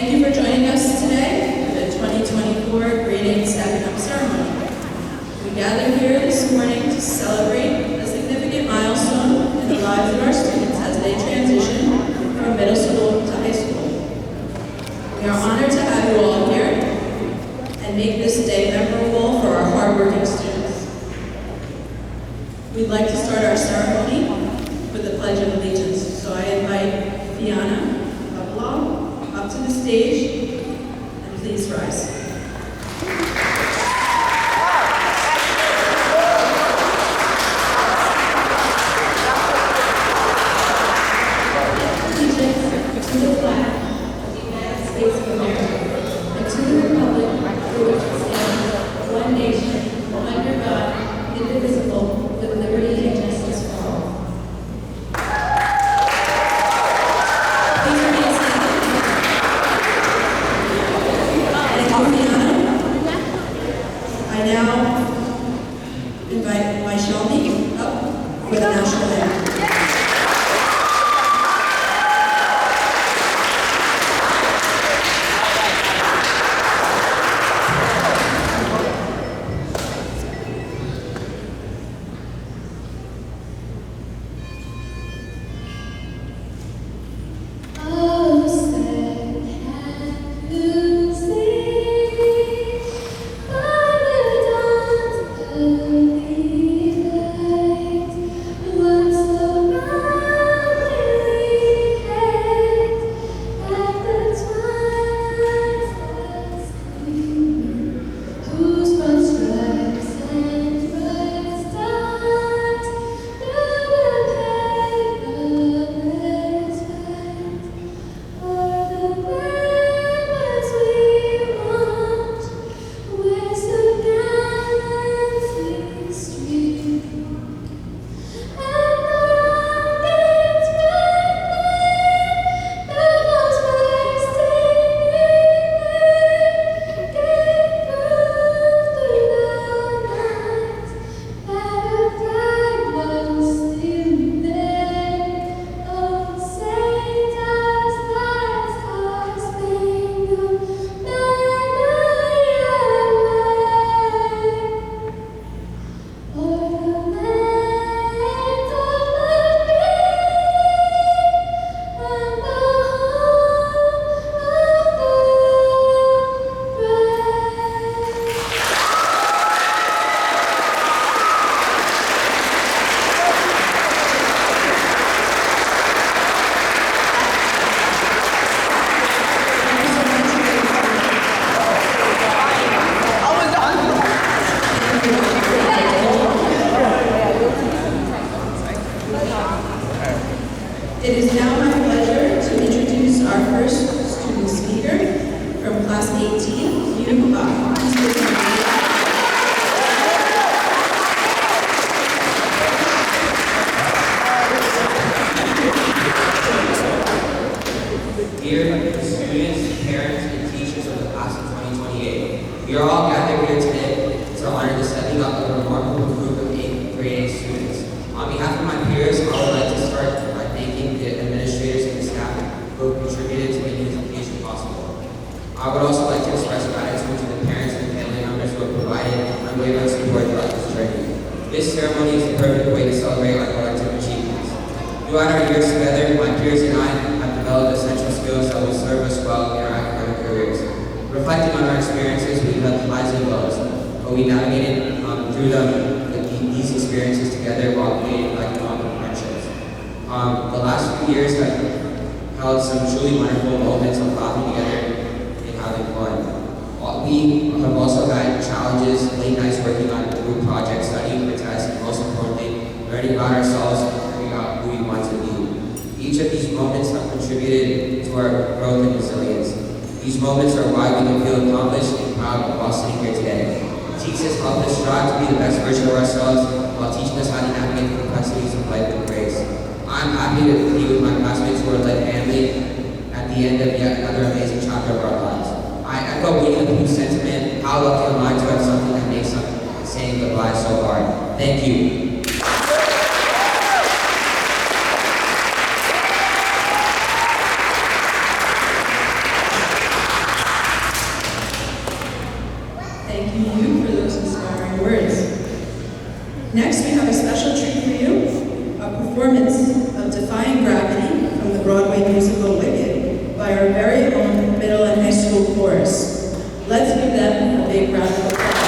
Thank you for joining us today for the 2024 Grade 8 Stacking Up Ceremony. We gather here this morning to celebrate a significant milestone in the lives of our students as they transition from middle school to high school. We are honored to have you all here and make this day memorable for our hardworking students. We'd like to start our ceremony with the Pledge of Allegiance. So I invite Fiona up to the stage, and please rise. Allegiance to the flag of the United States of America, and to the republic for which it stands, one nation, under God, indivisible, with liberty and justice for all. I now invite my Shelby up with the national anthem. It is now my pleasure to introduce our first student speaker from Class 18, Yun Ba. Dear students, parents, and teachers of the class of 2028, we are all gathered here today. It's our honor to setting up a remarkable group of grade 8 students. On behalf of my peers, I would like to start by thanking the administrators and the staff who have contributed to making this occasion possible. I would also like to express gratitude to the parents and family members who have provided unwavering support throughout this journey. This ceremony is the perfect way to celebrate our collective achievements. Throughout our years together, my peers and I have developed essential skills that will serve us well in our academic careers. Reflecting on our experiences, we've had highs and lows, but we navigated through these experiences together while creating lifelong friendships. The last few years have held some truly wonderful moments of laughing together and having fun. We have also had challenges, late nights working on group projects, studying for tests, and most importantly, learning about ourselves and figuring out who we want to be. Each of these moments have contributed to our growth and resilience. These moments are why we can feel accomplished and proud while sitting here today. TEECS has helped us strive to be the best version of ourselves while teaching us how to navigate the complexities of life with grace. I'm happy to be with my classmates who are like family at the end of yet another amazing chapter of our lives. I echo Winnie the Pooh's sentiment, how lucky am I to have something that makes saying goodbye so hard. Thank you. thanking you for those inspiring words. Next, we have a special treat for you, a performance of Defying Gravity from the Broadway musical Wicked by our very own middle and high school chorus. Let's give them a big round of applause.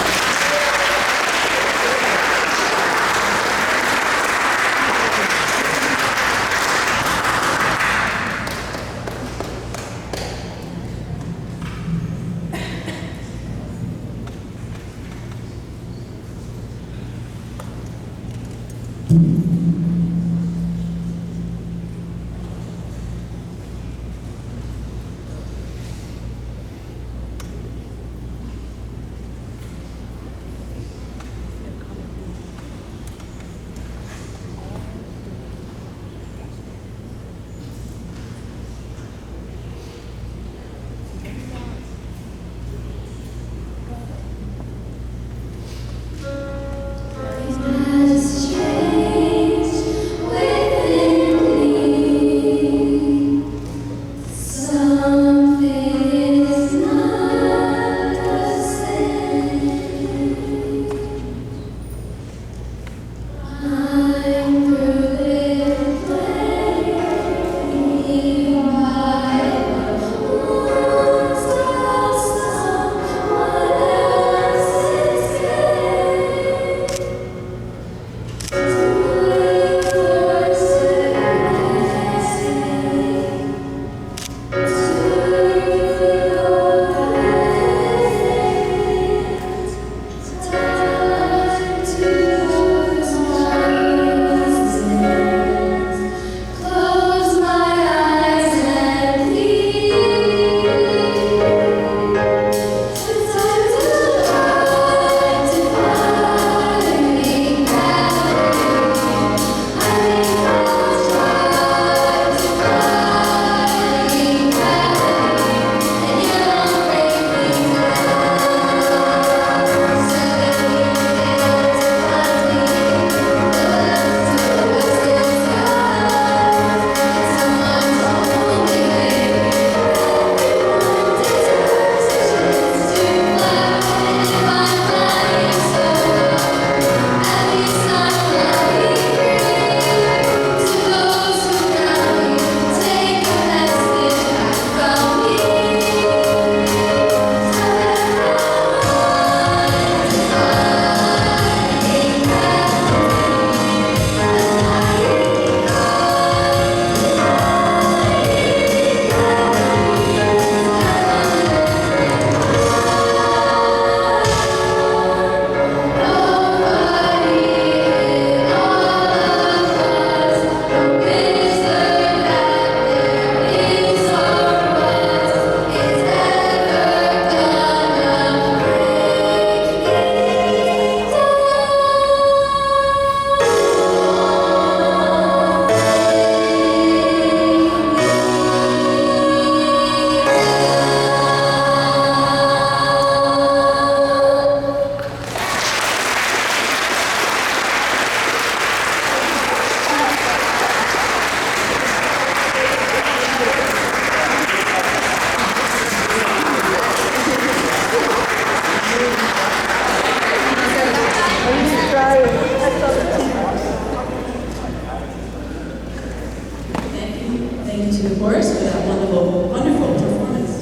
Thank you to the chorus for that wonderful performance.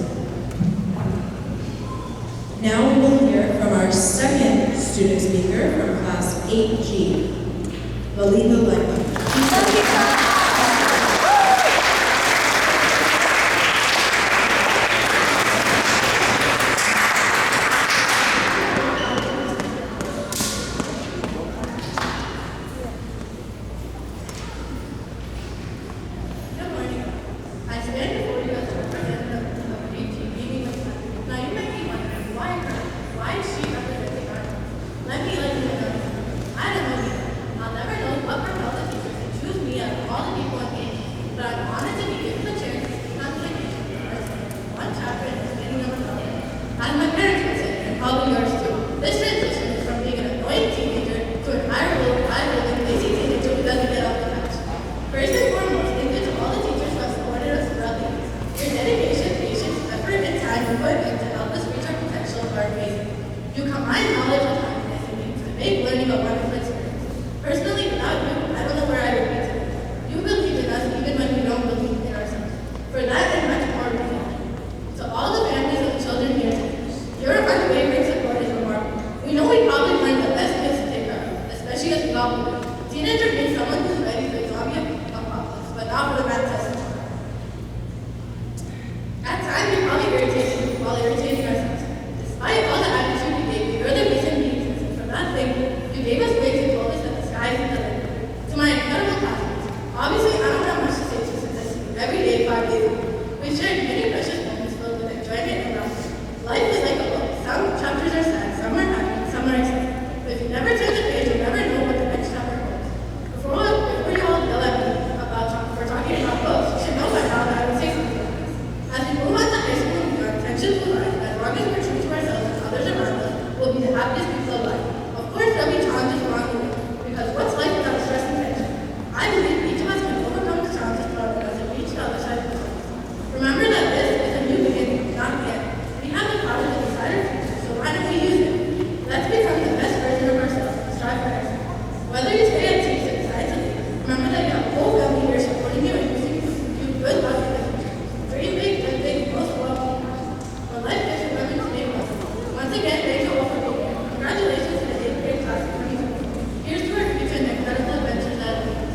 Now we will hear from our second student speaker from class 8G, Valida Lemba. You combine knowledge with happiness and make learning a wonderful experience. Personally, without you, I don't know where I would be today. You believe in us even when we don't believe in ourselves. For that and much more, we thank you. To all the families of children here today, your unwavering support is remarkable. We know we probably find the best kids to take care of, especially as we all believe. Teenager means someone who's ready for the zombie apocalypse, but not for the bad test. At times, we probably irritate you while irritating ourselves. Despite all the attitude we gave you, you're the reason we exist. And for that thing, you gave us wings and told us that the sky isn't the limit. To my incredible classmates, obviously I don't have much to say to you since I see you every day, 5 days a week. We've shared many precious moments filled with enjoyment and laughter. Life is like a book. Some chapters are sad, some are happy, some are exciting. But if you never turn the page, you'll never know what the next chapter holds. Before you all yell at me for talking about books, you should know by now that I would say something like this. As we move on to high school and beyond, tensions will rise. As long as we're true to ourselves and others around us, we'll be the happiest people alive. Of course, there'll be challenges along the way, because what's life without stress and tension? I believe each of us can overcome the challenges brought with us and reach the other side of the storm. Remember that this is a new beginning, not the end. We have the power to decide our future, so why don't we use it? Let's become the best version of ourselves and strive for excellence. Whether you stay at TEECS or decide to leave, remember that you have a whole family here supporting you and wishing you good luck in the future. Dream big, live big, most welcome. But life gives you women today was. Once again, thank you all for being here. Congratulations to the 8th grade class of 2020. Here's to our future and incredible adventures that await us.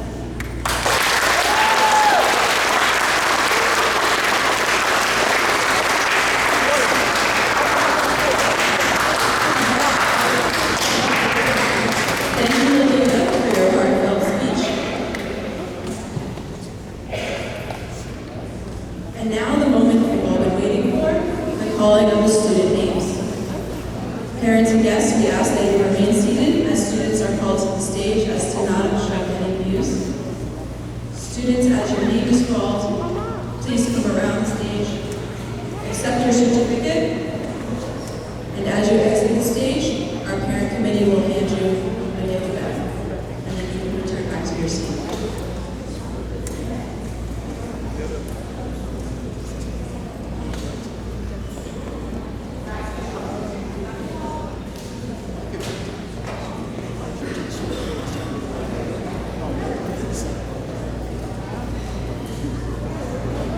Thank you, Olivia, for your heartfelt speech. And now the moment we've all been waiting for, the calling of the student names. Parents and guests, we ask that you remain seated as students are called to the stage as to not obstruct any views. Students, as your name is called, please come around the stage, accept your certificate, and as you exit the stage, our parent committee will hand you a gift bag, and then you can return back to your seat.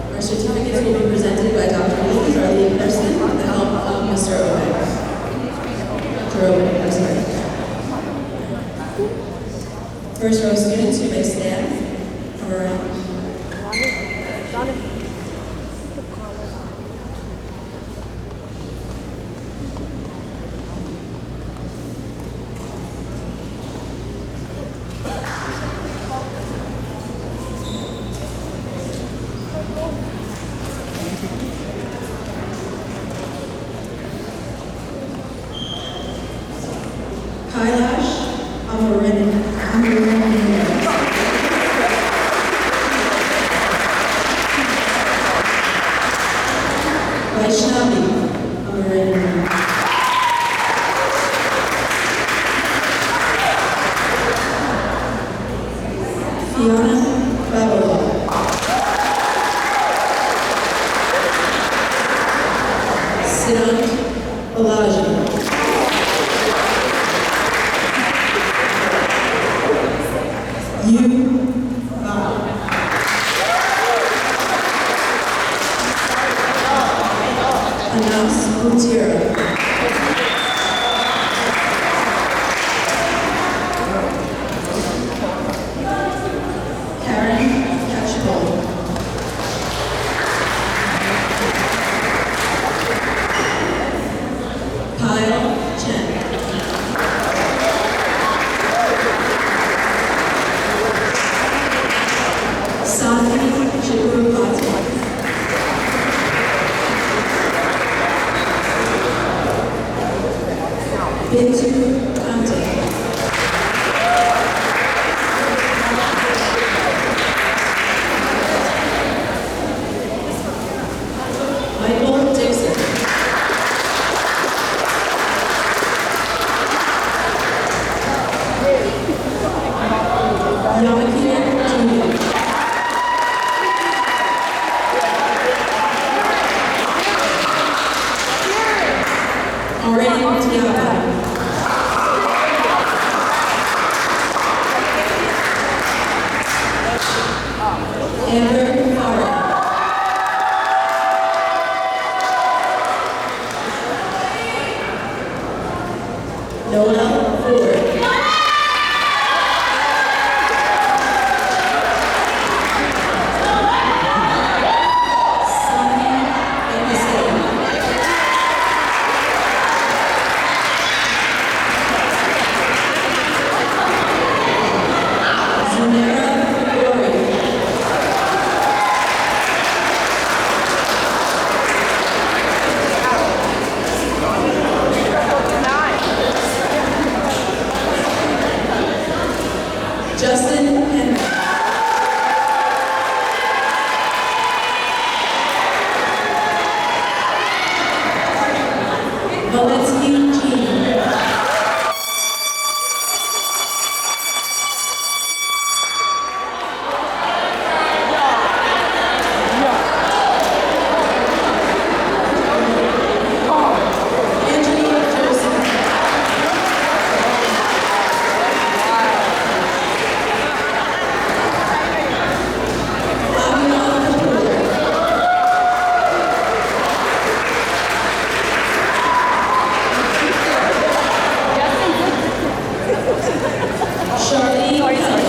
Our certificates will be presented by Dr. Williams, our lead person, with the help of Mr. Owen. Dr. Owen, I'm sorry. First row students, you may stand. Come around. Kailash Amarin. Vaishnavi Amarin. Fiona Babola. Siddhant Balaji. You Anas Utira. Karen Catchpole. Kyle Chen. Safi Chakurupati. Bintu Kante. Michael Dixon. Yamakina Julia. Oren Diaba. Amber Farah. Noel Ford. Sonny Emerson. Zunera Gregori. Justin Henry. Valensky Jean. Anthony Joseph. Avion Kapoor. Charlie Kelly.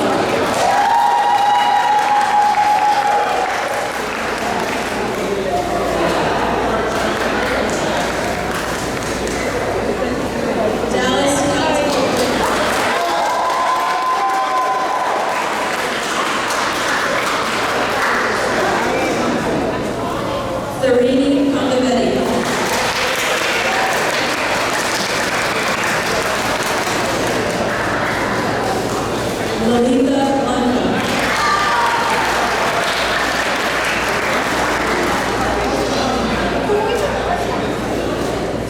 Dallas Cosmo. Tharini Condovetti. Lolita Landa.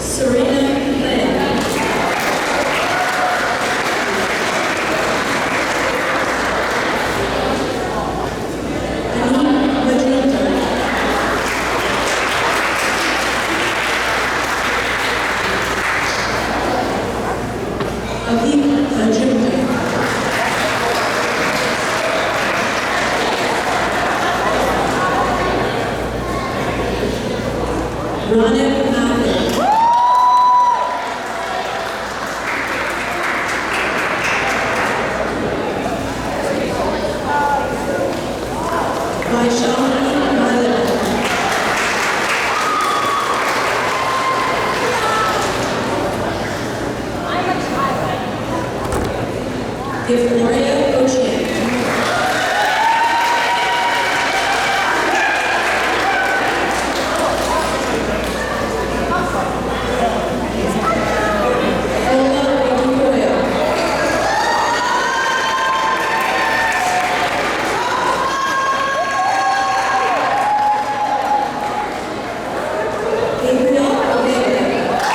Serena Lynn. Annie Majumdar. Aviv Majumdar. Ronak Malin. Vaishali Malin. Victoria Ocean. Ola Victoria. Gabriel Vega.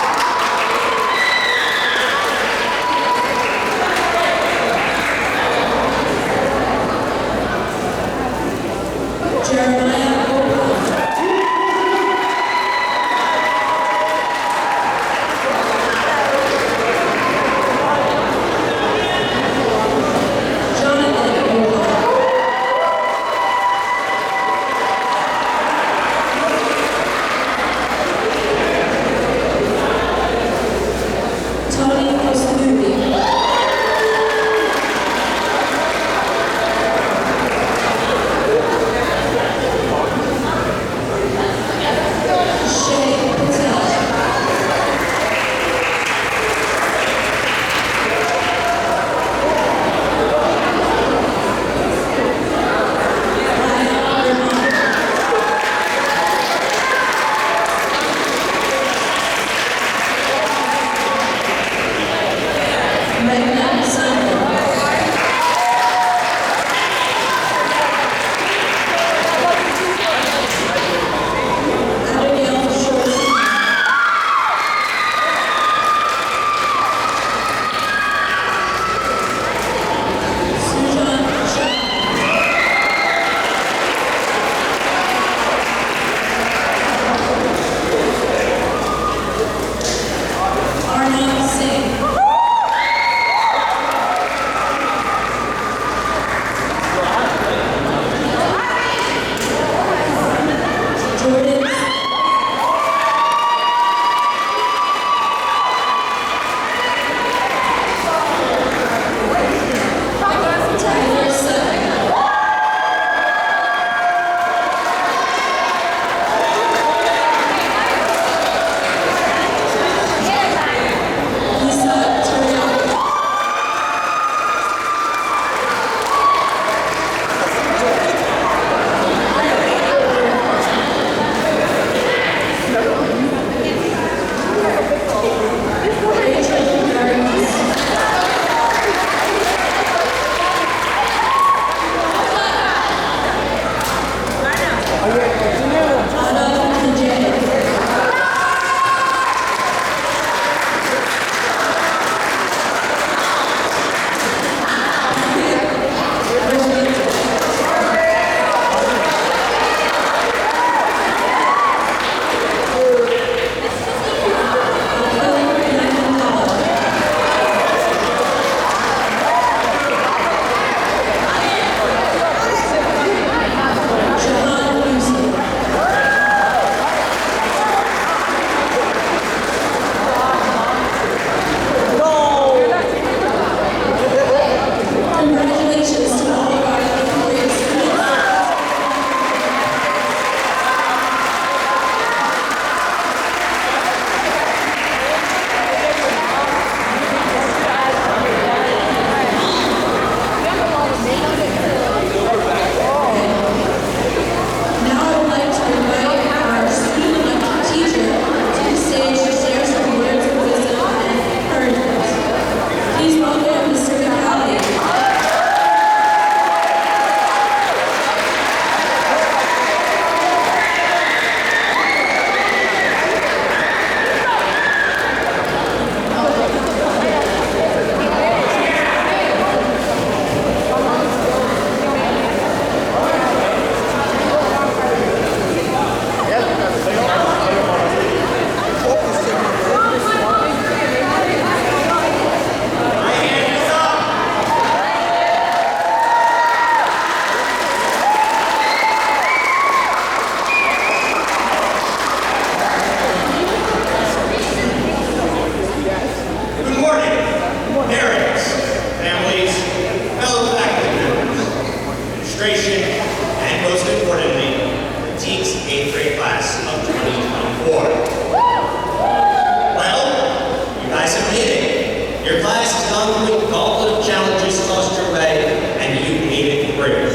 Your class has gone through a gauntlet of challenges tossed your way, and you made it through.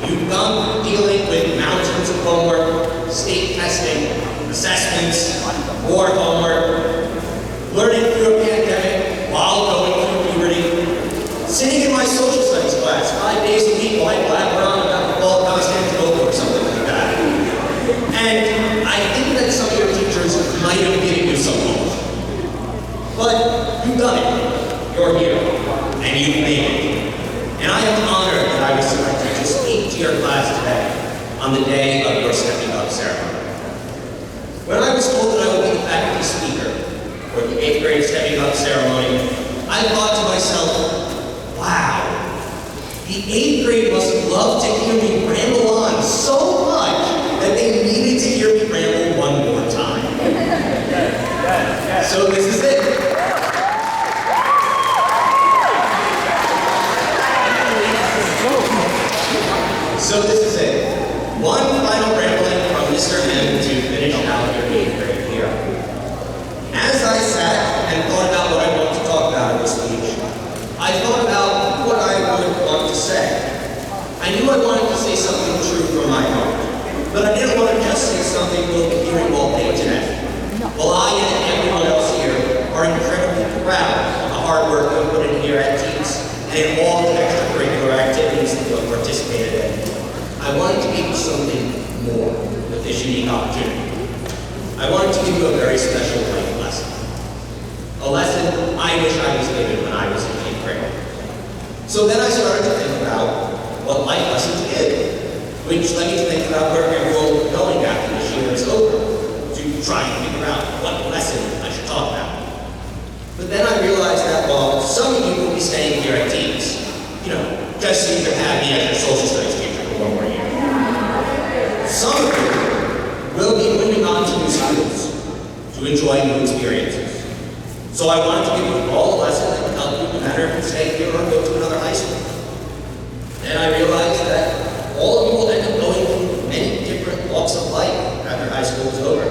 You've gone through dealing with mountains of homework, state testing, assessments, more homework, learning through a pandemic while going through puberty, sitting in my social studies class 5 days a week while I blabber on about the fall of Constantinople or something like that. And I think that some of your teachers might have given you some hope. But you've done it. You're here. And you've made it. And I am honored that I was selected to speak to your class today on the day of your stepping up ceremony. When I was told that I would be the faculty speaker for the 8th grade stepping up ceremony, I thought to myself, wow, the 8th grade must love to hear me ramble on so much that they needed to hear me ramble one more time. So this is it. So this is it. One final rambling from Mr. M to finish out your 8th grade year. As I sat and thought about what I want to talk about in this speech, I thought about what I would want to say. I knew I wanted to say something true from my heart, but I didn't want to just say something we'll be hearing all day today. Well, I and everyone else here are incredibly proud of the hard work we put in here at TEECS and in all the extracurricular activities that we've participated in. I wanted to give you something more with this unique opportunity. I wanted to give you a very special life lesson. A lesson I wish I was given when I was in 8th grade. So then I started to think about what life lessons give, which led me to think about where everyone will be going after this year is over, to try and figure out what lesson I should talk about. But then I realized that while some of you will be staying here at TEECS, just so you can have me as your social studies teacher for one more year. Some of you will be moving on to new schools to enjoy new experiences. So I wanted to give you all a lesson that would help you no matter if you stay here or go to another high school. And I realized that all of you will end up going through many different walks of life after high school is over.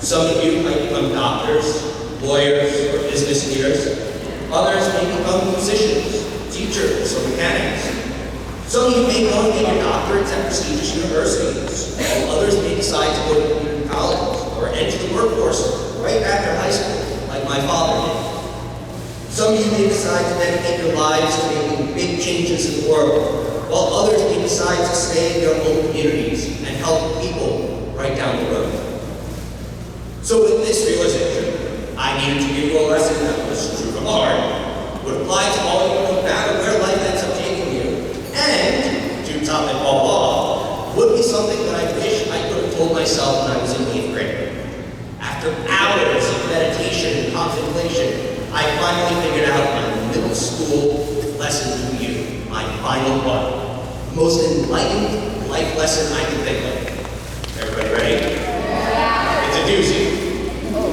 Some of you might become doctors, lawyers, or business leaders. Others may become musicians, teachers, or mechanics. Some of you may go and get your doctorates at prestigious universities, while others may decide to go to community college or enter the workforce right after high school, like my father did. Some of you may decide to dedicate your lives to making big changes in the world, while others may decide to stay in their own communities and help people right down the road. So with this realization, I needed to give you a lesson that was true from the heart, would apply to all of you no matter where life ends up taking you, and, to top it all off, would be something that I wish I could have told myself when I was in 8th grade. After hours of meditation and contemplation, I finally figured out my middle school lesson to you, my final one. The most enlightened life lesson I can think of. Everybody ready? Yeah. It's a doozy.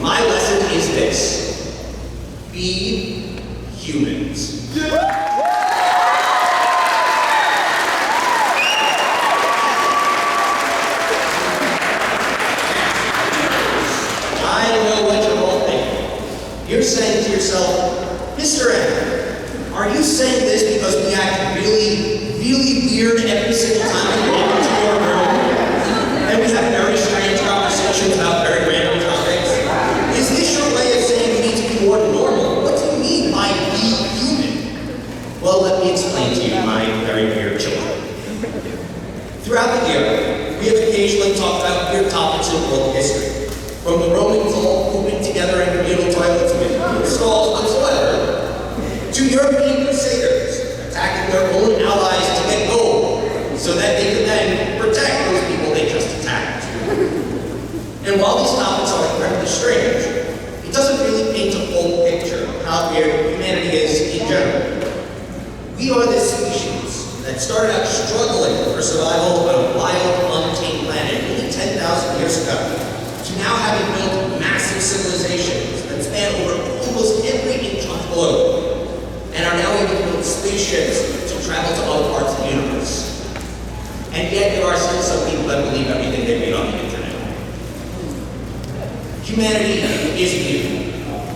My lesson is this: be humans. You're saying to yourself, Mr. M, are you saying this because we act really, really weird every single time we walk into your room? And we have very strange conversations about very random topics? Is this your way of saying we need to be more normal? What do you mean by be human? Well, let me explain to you, my very weird children. Throughout the year, we have occasionally talked about weird topics in world history. From the Romans all pooping together in communal toilets with no stalls whatsoever, to European crusaders attacking their own allies to get gold so that they could then protect those people they just attacked. And while these topics are incredibly strange, it doesn't really paint a full picture of how weird humanity is in general. We are this species that started out struggling for survival on a wild, untamed planet only 10,000 years ago, to now having built massive civilizations that span over almost every inch on the globe, and are now able to build spaceships to travel to other parts of the universe. And yet there are still some people that believe everything they read on the internet. Humanity is new.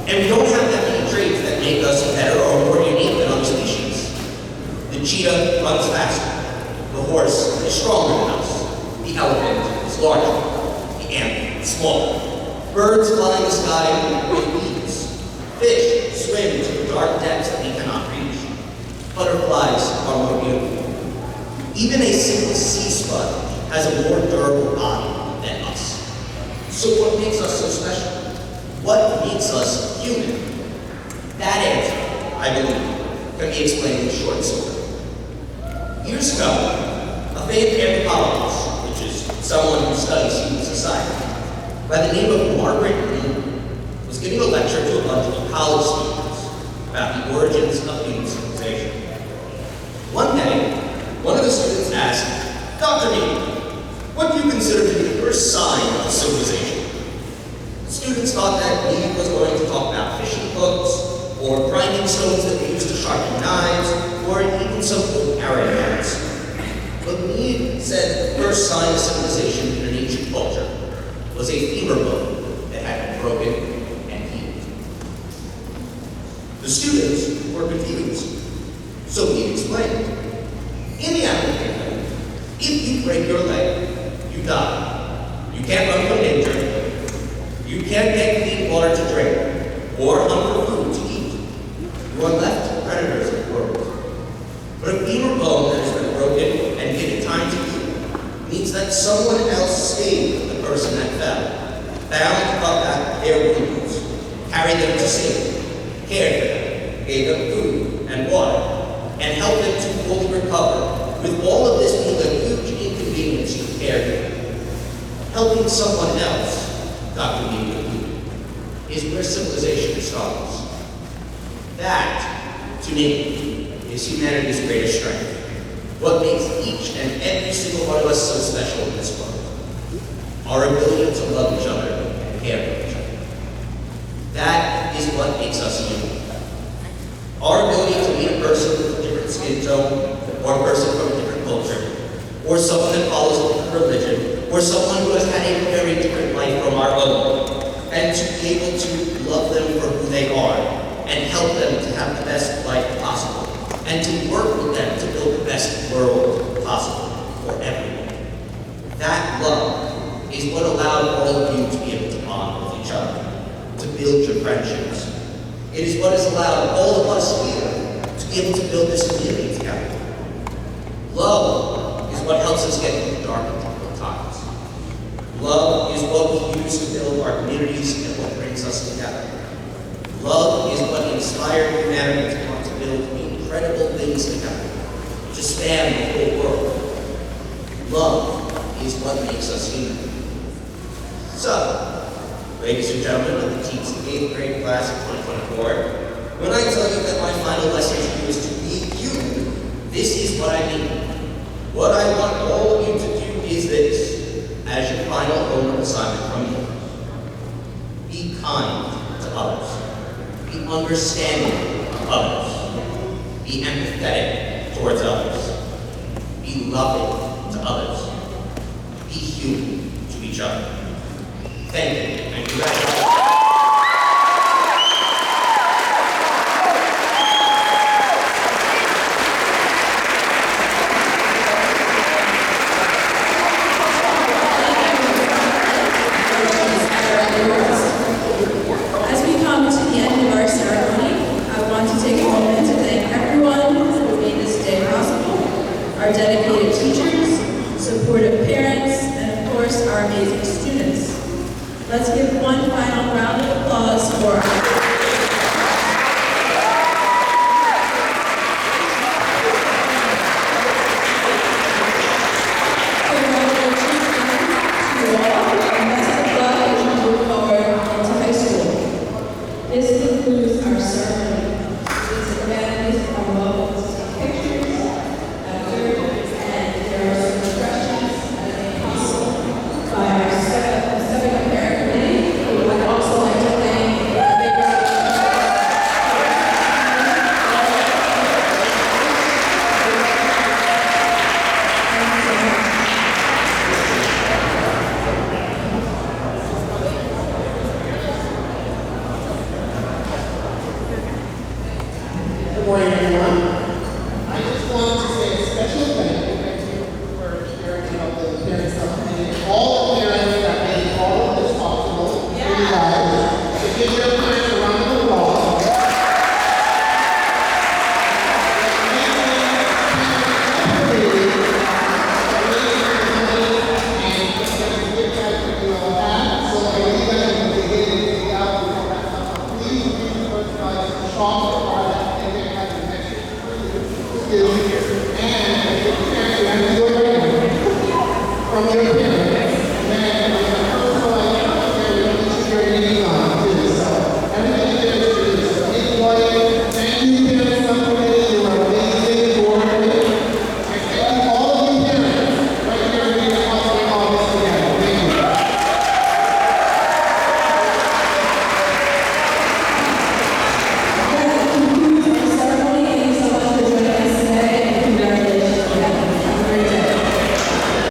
And we don't have that many traits that make us better or more unique than other species. The cheetah runs faster. The horse is stronger than us. The elephant is larger. The ant is smaller. Birds fly in the sky with wings. Fish swim to the dark depths that we cannot reach. Butterflies are more beautiful. Even a simple sea sponge has a more durable body than us. So what makes us so special? What makes us human? That answer, I believe, can be explained in a short story. Years ago, a famed anthropologist, which is someone who studies human society, by the name of Margaret Mead, was giving a lecture to a bunch of college students about the origins of human civilization. One day, one of the students asked, "Dr. Mead, what do you consider to be the first sign of civilization?" The students thought that Mead was going to talk about fishing hooks, or grinding stones that they used to sharpen knives, or even some old arrow heads. But Mead said the first sign of civilization in an ancient culture was a femur bone that had been broken and healed. The students were confused, so Mead explained. In the African kingdom, if you break your leg, you die. You can't run from danger. You can't get clean water to drink, or hunt for food to eat. You are left to predators and worms. But a femur bone that has been broken and given time to heal means that someone else saved the person that fell, bound up at their wounds, carried them to safety, cared for them, gave them food and water, and helped them to fully recover, with all of this being a huge inconvenience to caregivers. Helping someone else, Dr. Mead concluded, is where civilization starts. That, to me, is humanity's greatest strength. What makes each and every single one of us so special in this world. Our ability to love each other and care for each other. That is what makes us human. Our ability to meet a person with a different skin tone, or a person from a different culture, or someone that follows a different religion, or someone who has had a very different life from our own, and to be able to love them for who they are, and help them to have the best life possible, and to work with them to build the best world possible for everyone. That love is what allowed all of you to be able to bond with each other, to build your friendships. It is what has allowed all of us here to be able to build this community together. Love is what helps us get through dark and difficult times. Love is what we use to build our communities and what brings us together. Love is what inspired humanity to want to build incredible things together, to span the whole world. Love is what makes us human. So, ladies and gentlemen of the TEECS 8th grade class of 2024, when I tell you that my final lesson to you is to be human, this is what I mean. What I want all of you to do is this, as your final homework assignment from me. Be kind to others. Be understanding of others. Be empathetic towards others. Be loving to others. Be human to each other. Thank you, and congratulations. As we come to the end of our ceremony, I want to take a moment to thank everyone who made this day possible, our dedicated teachers, supportive parents, and of course, our amazing students. Let's give one final video